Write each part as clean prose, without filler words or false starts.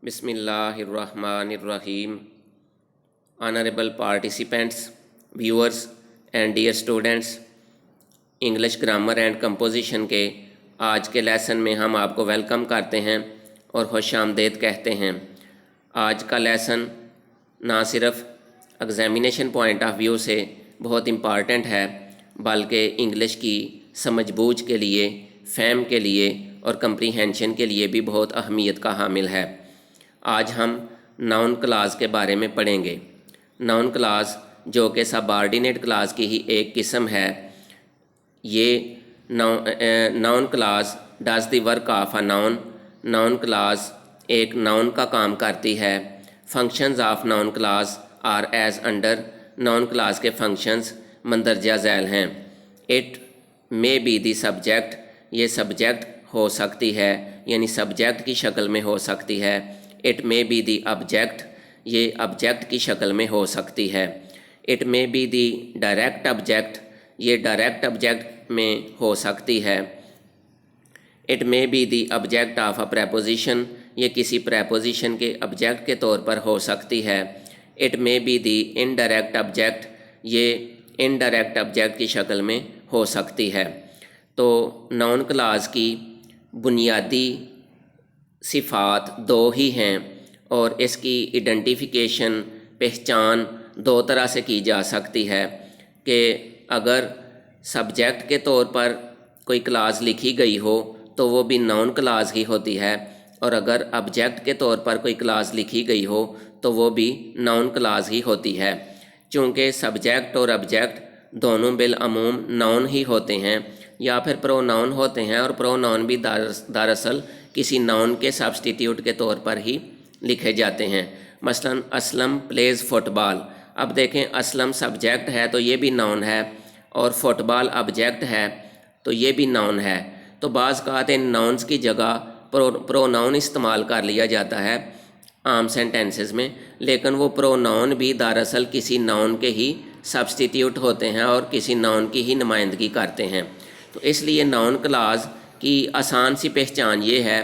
Bismillahirrahmanirrahim. Honorable participants, viewers and dear students, English grammar and composition کے آج کے lesson میں ہم آپ کو ویلکم کرتے ہیں اور خوش آمدید کہتے ہیں۔ آج کا لیسن نہ صرف ایگزامینیشن پوائنٹ آف ویو سے بہت امپارٹنٹ ہے بلکہ انگلش کی سمجھ بوجھ کے لیے، فہم کے لیے اور کمپریہنشن کے لیے بھی بہت اہمیت کا حامل ہے۔ آج ہم ناؤن کلاز کے بارے میں پڑھیں گے۔ ناؤن کلاز جو کہ سب آرڈینیٹ کلاز کی ہی ایک قسم ہے، یہ noun clause does the work of a noun. Noun clause ایک ناؤن کا کام کرتی ہے۔ Functions of noun clause are as under. Noun clause کے فنکشنز مندرجہ ذیل ہیں۔ It may be the subject, یہ سبجیکٹ ہو سکتی ہے، یعنی سبجیکٹ کی شکل میں ہو سکتی ہے۔ It may be the object, یہ آبجیکٹ کی شکل میں ہو سکتی ہے۔ It may be the direct object, یہ ڈائریکٹ آبجیکٹ میں ہو سکتی ہے۔ It may be the object of a preposition, یہ کسی پریپوزیشن کے آبجیکٹ کے طور پر ہو سکتی ہے۔ It may be the indirect object, یہ انڈائریکٹ آبجیکٹ کی شکل میں ہو سکتی ہے۔ تو ناؤن کلاز کی بنیادی صفات دو ہی ہیں اور اس کی ایڈنٹیفیکیشن، پہچان دو طرح سے کی جا سکتی ہے کہ اگر سبجیکٹ کے طور پر کوئی کلاز لکھی گئی ہو تو وہ بھی ناؤن کلاز ہی ہوتی ہے، اور اگر آبجیکٹ کے طور پر کوئی کلاز لکھی گئی ہو تو وہ بھی ناؤن کلاز ہی ہوتی ہے۔ چونکہ سبجیکٹ اور آبجیکٹ دونوں بالعموم ناؤن ہی ہوتے ہیں یا پھر پرو ناؤن ہوتے ہیں، اور پرو ناؤن بھی دراصل کسی ناؤن کے سبسٹیٹیوٹ کے طور پر ہی لکھے جاتے ہیں۔ مثلا اسلم پلیز فٹ بال۔ اب دیکھیں، اسلم سبجیکٹ ہے تو یہ بھی ناؤن ہے، اور فٹ بال آبجیکٹ ہے تو یہ بھی ناؤن ہے۔ تو بعض اوقات ان ناؤنس کی جگہ پرو ناؤن استعمال کر لیا جاتا ہے عام سینٹینسز میں، لیکن وہ پرو ناؤن بھی دراصل کسی ناؤن کے ہی سبسٹیٹیوٹ ہوتے ہیں اور کسی ناؤن کی ہی نمائندگی کرتے ہیں۔ تو اس لیے ناؤن کلاز کی آسان سی پہچان یہ ہے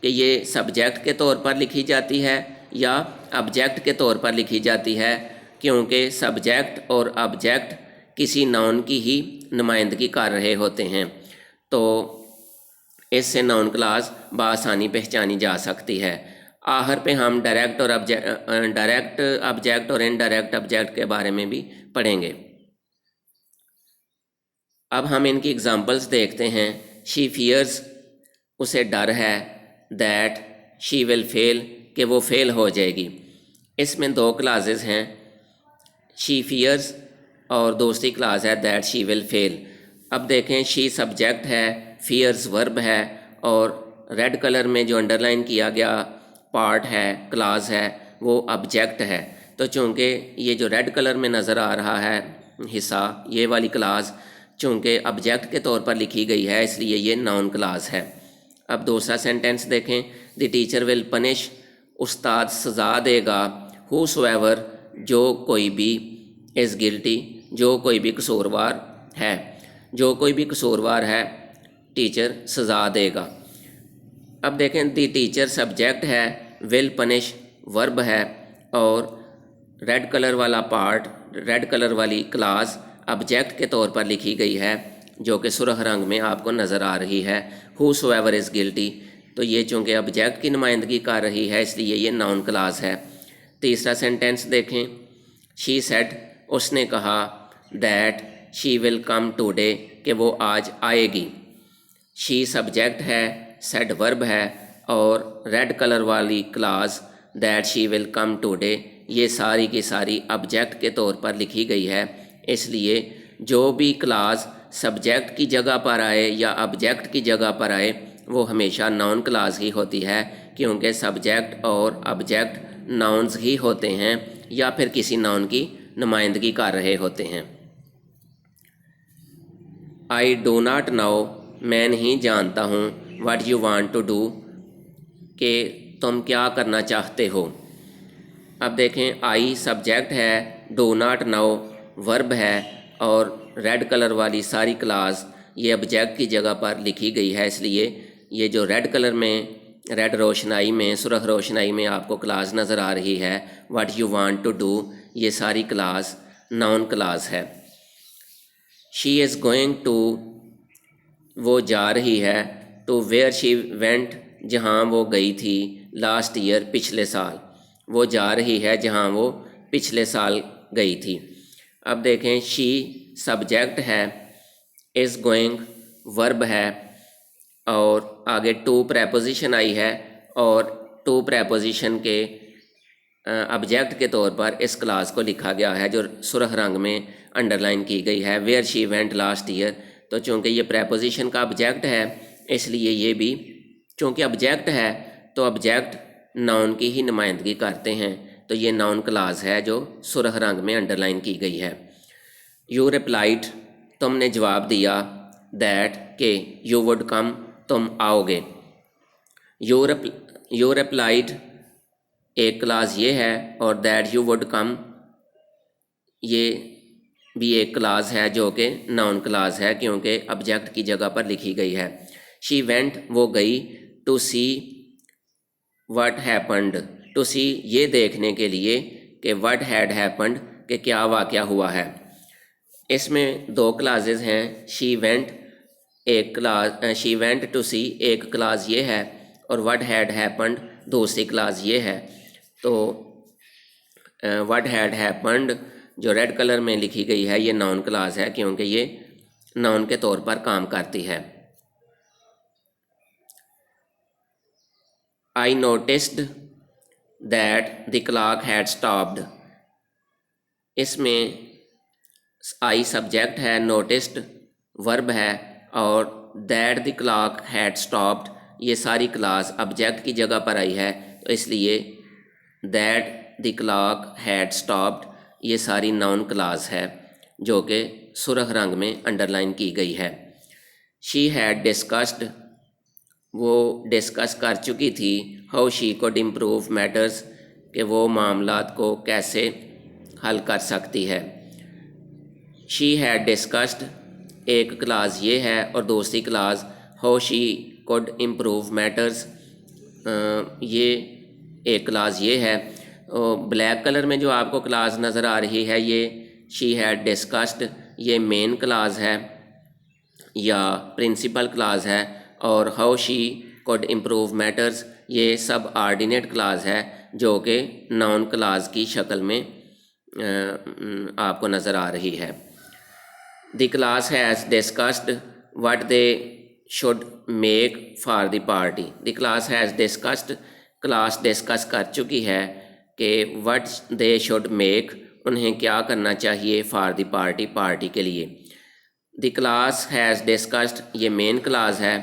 کہ یہ سبجیکٹ کے طور پر لکھی جاتی ہے یا آبجیکٹ کے طور پر لکھی جاتی ہے، کیونکہ سبجیکٹ اور آبجیکٹ کسی ناؤن کی ہی نمائندگی کر رہے ہوتے ہیں۔ تو اس سے ناؤن کلاز بآسانی پہچانی جا سکتی ہے۔ آخر پہ ہم ڈائریکٹ آبجیکٹ اور انڈائریکٹ آبجیکٹ کے بارے میں بھی پڑھیں گے۔ اب ہم ان کی اگزامپلس دیکھتے ہیں۔ شی فیئرز، اسے ڈر ہے۔ دیٹ شی ول فیل، کہ وہ فیل ہو جائے گی۔ اس میں دو کلازز ہیں، شی فیئرز اور دوسری کلاز ہے دیٹ شی ول فیل۔ اب دیکھیں، شی سبجیکٹ ہے، فیئرز ورب ہے، اور ریڈ کلر میں جو انڈر لائن کیا گیا پارٹ ہے، کلاز ہے، وہ آبجیکٹ ہے۔ تو چونکہ یہ جو ریڈ کلر میں نظر آ رہا ہے حصہ، یہ والی کلاز چونکہ آبجیکٹ کے طور پر لکھی گئی ہے، اس لیے یہ ناؤن کلاز ہے۔ اب دوسرا سینٹینس دیکھیں، دی ٹیچر ول پنش، استاد سزا دے گا، ہوسو ایور، جو کوئی بھی، از گلٹی، جو کوئی بھی قصوروار ہے، جو کوئی بھی قصوروار ہے ٹیچر سزا دے گا۔ اب دیکھیں، دی ٹیچر سبجیکٹ ہے، ول پنش ورب ہے، اور ریڈ کلر والا پارٹ، ریڈ کلر والی کلاز آبجیکٹ کے طور پر لکھی گئی ہے، جو کہ سرخ رنگ میں آپ کو نظر آ رہی ہے، ہوسو ایور از گلٹی۔ تو یہ چونکہ آبجیکٹ کی نمائندگی کر رہی ہے، اس لیے یہ ناؤن کلاز ہے۔ تیسرا سینٹینس دیکھیں، شی سیڈ، اس نے کہا، that she will come today, کہ وہ آج آئے گی۔ شی سبجیکٹ ہے، سیڈ ورب ہے، اور ریڈ کلر والی clause that she will come today, یہ ساری کی ساری آبجیکٹ کے طور پر لکھی گئی ہے۔ اس لیے جو بھی کلاز سبجیکٹ کی جگہ پر آئے یا آبجیکٹ کی جگہ پر آئے، وہ ہمیشہ ناؤن کلاز ہی ہوتی ہے، کیونکہ سبجیکٹ اور آبجیکٹ ناؤنز ہی ہوتے ہیں یا پھر کسی ناؤن کی نمائندگی کر رہے ہوتے ہیں۔ آئی ڈو ناٹ نو، میں نہیں جانتا ہوں، what you want to do, کہ تم کیا کرنا چاہتے ہو۔ اب دیکھیں، آئی سبجیکٹ ہے، ڈو ناٹ نو ورب ہے، اور ریڈ کلر والی ساری کلاز یہ آبجیکٹ کی جگہ پر لکھی گئی ہے، اس لیے یہ جو ریڈ کلر میں ریڈ روشنائی میں، سرخ روشنائی میں آپ کو کلاس نظر آ رہی ہے what you want to do, یہ ساری کلاس ناؤن کلاس ہے۔ شی از گوئنگ ٹو، وہ جا رہی ہے، ٹو ویئر شی وینٹ، جہاں وہ گئی تھی، لاسٹ ایئر، پچھلے سال، وہ جا رہی ہے جہاں وہ پچھلے سال گئی تھی۔ اب دیکھیں شی سبجیکٹ ہے، از گوئنگ ورب ہے، اور آگے ٹو پریپوزیشن آئی ہے، اور ٹو پریپوزیشن کے آبجیکٹ کے طور پر اس کلاس کو لکھا گیا ہے جو سرخ رنگ میں انڈر لائن کی گئی ہے، where she went last year. تو چونکہ یہ پریپوزیشن کا آبجیکٹ ہے اس لیے یہ بھی چونکہ آبجیکٹ ہے تو آبجیکٹ ناؤن کی ہی نمائندگی کرتے ہیں، تو یہ ناؤن کلاس ہے جو سرخ رنگ میں انڈر لائن کی گئی ہے۔ یو ریپلائڈ، تم نے جواب دیا، دیٹ کہ یو وڈ کم، تم آؤ گے۔ یو ریپلائڈ ایک کلاس یہ ہے، اور دیٹ یو وڈ کم یہ بھی ایک کلاس ہے جو کہ ناؤن کلاس ہے کیونکہ آبجیکٹ کی جگہ پر لکھی گئی ہے۔ شی وینٹ، وہ گئی، to see what happened, to see یہ دیکھنے کے لیے کہ واٹ ہیڈ ہیپنڈ کہ کیا واقعہ ہوا ہے۔ اس میں دو کلاسز ہیں، شی وینٹ ایک کلاس، شی وینٹ ٹو سی ایک کلاس یہ ہے، اور واٹ ہیڈ ہیپنڈ دوسری کلاس یہ ہے۔ تو واٹ ہیڈ ہیپنڈ جو ریڈ کلر میں لکھی گئی ہے یہ ناؤن کلاس ہے کیونکہ یہ ناؤن کے طور پر کام کرتی ہے۔ I noticed that the clock had stopped، اس میں I سبجیکٹ ہے، noticed ورب ہے، اور that the clock had stopped یہ ساری کلاس آبجیکٹ کی جگہ پر آئی ہے، تو اس لیے that the clock had stopped یہ ساری ناؤن کلاس ہے جو کہ سرخ رنگ میں انڈر لائن کی گئی ہے۔ She had discussed، وہ ڈسکس کر چکی تھی، how she could improve matters کہ وہ معاملات کو کیسے حل کر سکتی ہے۔ شی ہیڈ ڈسکسڈ ایک کلاس یہ ہے، اور دوسری class how she could improve matters یہ ایک کلاس یہ ہے۔ بلیک کلر میں جو آپ کو کلاس نظر آ رہی ہے یہ شی ہیڈ ڈسکسڈ یہ مین کلاس ہے یا پرنسپل کلاس ہے، اور how she could improve matters یہ سب آرڈینیٹ کلاس ہے جو کہ ناؤن کلاس کی شکل میں آپ کو نظر آ رہی ہے۔ The class has discussed what they should make for the party, the class has discussed class discuss کر چکی ہے کہ وٹ دے شوڈ میک انہیں کیا کرنا چاہیے فار دی پارٹی، پارٹی کے لیے۔ دی کلاس ہیز ڈسکسڈ یہ مین کلاس ہے،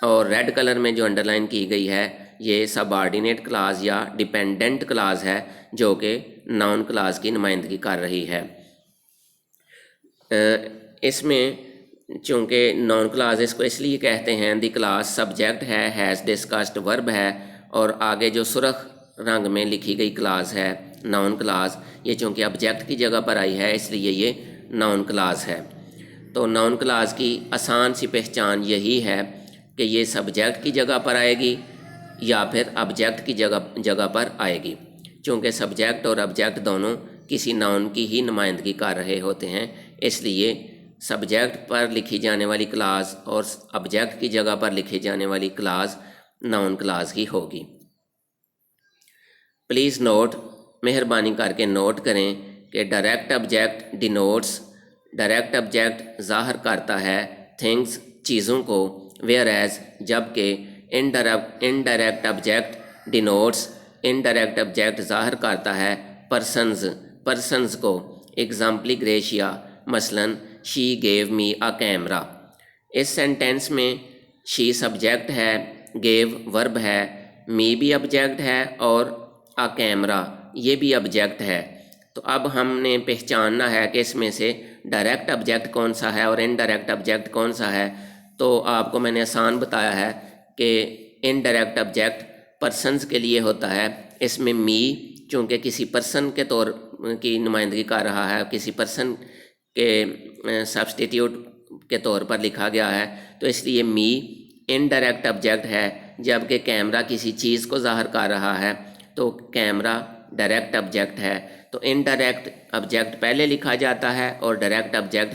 اور ریڈ کلر میں جو انڈر لائن کی گئی ہے یہ سب آرڈینیٹ کلاس یا ڈیپینڈنٹ کلاس ہے جو کہ ناؤن کلاس کی نمائندگی کر رہی ہے۔ اس میں چونکہ ناؤن کلاس اس کو اس لیے کہتے ہیں، دی کلاس سبجیکٹ ہے، ہیز ڈسکسڈ ورب ہے، اور آگے جو سرخ رنگ میں لکھی گئی کلاس ہے ناؤن کلاس یہ چونکہ آبجیکٹ کی جگہ پر آئی ہے اس لیے یہ ناؤن کلاس ہے۔ تو ناؤن کلاس کی آسان سی پہچان یہی ہے کہ یہ سبجیکٹ کی جگہ پر آئے گی یا پھر آبجیکٹ کی جگہ پر آئے گی، چونکہ سبجیکٹ اور آبجیکٹ دونوں کسی ناؤن کی ہی نمائندگی کر رہے ہوتے ہیں، اس لیے سبجیکٹ پر لکھی جانے والی کلاس اور آبجیکٹ کی جگہ پر لکھی جانے والی کلاس ناؤن کلاس ہی ہوگی۔ پلیز نوٹ، مہربانی کر کے نوٹ کریں کہ direct object denotes, direct object ظاہر کرتا ہے تھنگس چیزوں کو، ویئر ایز جبکہ indirect object denotes, indirect object ظاہر کرتا ہے پرسنز کو۔ ایگزامپلی گریشیا مثلاً شی give me a camera. Us sentence میں شی سبجیکٹ ہے، گیو ورب ہے، می بھی آبجیکٹ ہے، اور اے کیمرہ یہ بھی آبجیکٹ ہے۔ تو اب ہم نے پہچاننا ہے کہ اس میں سے ڈائریکٹ آبجیکٹ کون سا ہے اور انڈائریکٹ آبجیکٹ کون سا ہے۔ تو آپ کو میں نے آسان بتایا ہے کہ انڈائریکٹ آبجیکٹ پرسنز کے لیے ہوتا ہے، اس میں می چونکہ کسی پرسن کے طور کی نمائندگی کر رہا ہے، کسی پرسن کے سبسٹیٹیوٹ کے طور پر لکھا گیا ہے، تو اس لیے می انڈائریکٹ آبجیکٹ ہے جبکہ کیمرہ کسی چیز کو ظاہر کر رہا ہے تو کیمرہ ڈائریکٹ آبجیکٹ ہے. تو انڈائریکٹ آبجیکٹ پہلے لکھا جاتا ہے اور ڈائریکٹ آبجیکٹ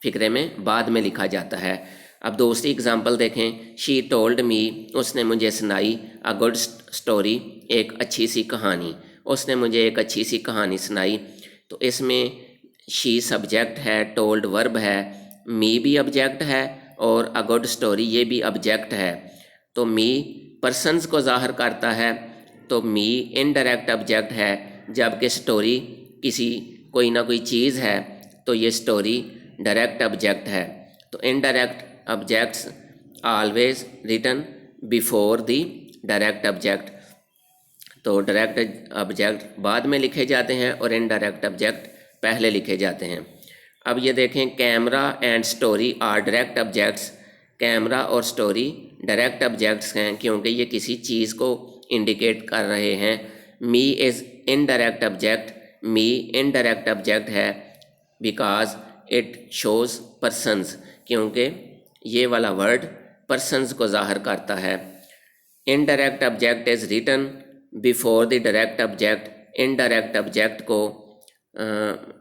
فقرے میں بعد میں لکھا جاتا ہے. اب دوسری اگزامپل دیکھیں. شی ٹولڈ می، اس نے مجھے سنائی. اے گڈ اسٹوری، ایک اچھی سی کہانی. اس نے مجھے ایک اچھی سی کہانی سنائی. تو اس میں شی سبجیکٹ ہے، ٹولڈ ورب ہے، می بھی آبجیکٹ ہے اور اے گڈ اسٹوری یہ بھی آبجیکٹ ہے. تو می پرسنز کو ظاہر کرتا ہے تو می انڈائریکٹ آبجیکٹ ہے، جبکہ اسٹوری کوئی نہ کوئی چیز ہے تو یہ اسٹوری ڈائریکٹ آبجیکٹ ہے. تو indirect objects always return before the direct object. تو ڈائریکٹ آبجیکٹ بعد میں لکھے جاتے ہیں اور انڈائریکٹ آبجیکٹ پہلے لکھے جاتے ہیں. اب یہ دیکھیں، camera and story are direct objects. Camera اور اسٹوری ڈائریکٹ آبجیکٹس ہیں کیونکہ یہ کسی چیز کو انڈیکیٹ کر رہے ہیں. می is indirect object. Me indirect object ہے بیکاز اٹ شوز پرسنز، کیونکہ یہ والا ورڈ پرسنز کو ظاہر کرتا ہے. Indirect object is written before the direct object. Indirect object کو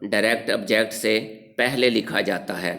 ڈائریکٹ آبجیکٹ سے پہلے لکھا جاتا ہے.